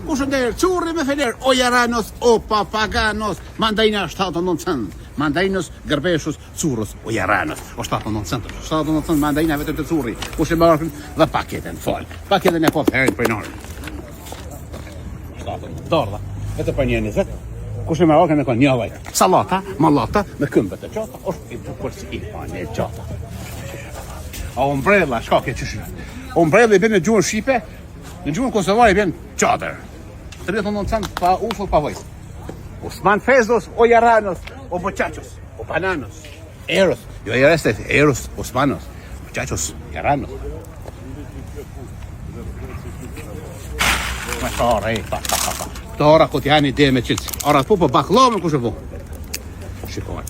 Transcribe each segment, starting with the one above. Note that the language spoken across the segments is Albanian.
Kush ndër çurri me fener, o jaranos, o papaganos, mandajna 79 cent. Mandajnos, gërbeshus, currës, o jaranos, o 79 cent. 79 cent mandajna vetëm të curri. Kush e marrin dhe paketën, fal. Paketën e po herën për norë. $7 vetë për një 20. Kush e marrin me kon një vaj. Sallata, mallata me këmbë të gjata, është i bukur si i panë gjata. A ombrella, shka ke qëshë? Ombrella i bën në gjuhën shqipe, në gjuhën kosovare i bën çadër. 39 cent pa ufull pa vojt. Osman Fezos, o jaranos, o muchachos, o bananos, eros, jo eros, osmanos, muchachos, jaranos. Ma shara, Këto ora këtë janë ide me qilës. Ora të po baklava me kush e po. Shikoj,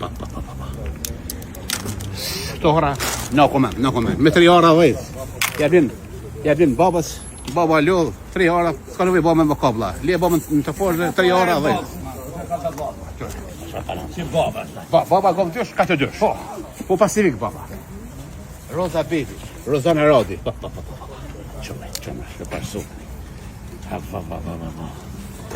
Këto ora, no comment. Me 3 ora vejt. Ja bin babas, baba lodh, 3 ora, s'ka nevojë baba me kabla. Le baba në të poshtë 3 ora vejt. Si baba. Baba gom dysh, ka të dysh. Po pasivik baba. Roza Baby, Rozana Rodi. Çumë, që pasu.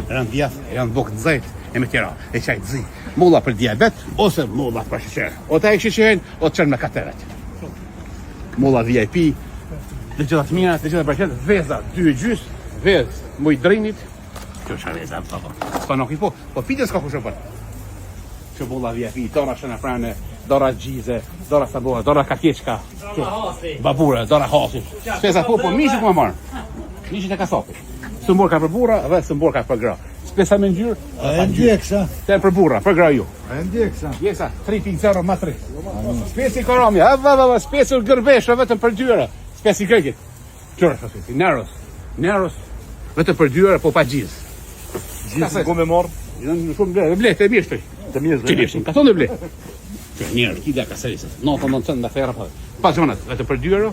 Janë djath, janë bukë të zajt, e me tjera, e qaj të zi. Mulla për diabet, ose mulla për sheqer. O ta e sheqerin, o të qërë me kateret. Mulla VIP, dhe gjithat mirat, dhe gjithat përqet, veza, 2 gjys, vez, muj drinit. Kjo shë veza, s'ka nuk i po pite s'ka kushë për. Që mulla VIP, dora shëna prane, dora gjize, dora saboha, dora kakeqka, babura, dora hasi. Spesa po mishit më marë. Mishit e kasapi. Së mborka për burra dhe së mborka për gra. Spesa me ngjyrë. E ndjeksa. Ten për burra, për gra ju. E ndjeksa. Jesa 3.0 ma 3. Spesi korami, spesi gërbesh vetëm për dyra. Spesi këkit. Qëra spesi. Neros. Vetëm për dyra po pa gjiz. Gjizë ku me marr? Shumë ble, të mirë shtoj. Të mirë. Çelishim, ka tonë ble. Njerë, kida ka sërisë. 99 nga thera pa. Pa zonat, vetëm për dyra.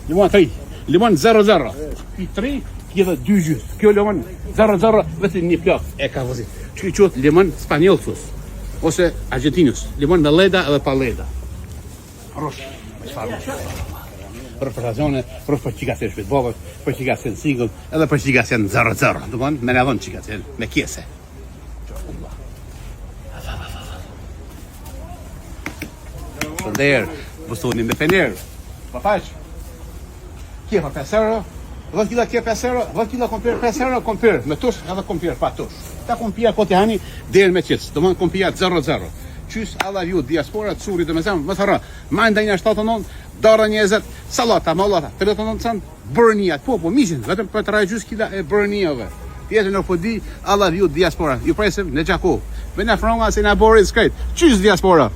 Limon 3. Limon 00. I 3, kjeve 2 gjys. Kjo limon 00, vetëm një plak e ka vëzit. Që qëtë limon spanjolsus, ose argentinus. Limon me leda edhe pa leda. Rosh. Rosh për razone, rosh për qika se shpit bobët, për qika se në single, edhe për qika se në 00. Dëmon, me në avon qika se me kjese. Shënderë, vësuni me fenerë. Papaq. Kje pa 5 euro, 10 kila kje 5 euro, 10 kila kompir 5 euro, kompir me tush edhe kompir pa tush. Ta kompia këtë hani dherë me qëtës, do më kompia 00. Qys, alla ju, diaspora, curi dhe me zemë, më thëra, manda një 79, dara 20, salata, malata, 39 cent, bërënijat, po, mishin, vetëm për të rajgjus kila e bërënijave. Tjetër në fodi, alla ju, diaspora, ju presim në Gjako. Me në fronga se në borit s'krejt, qys diaspora?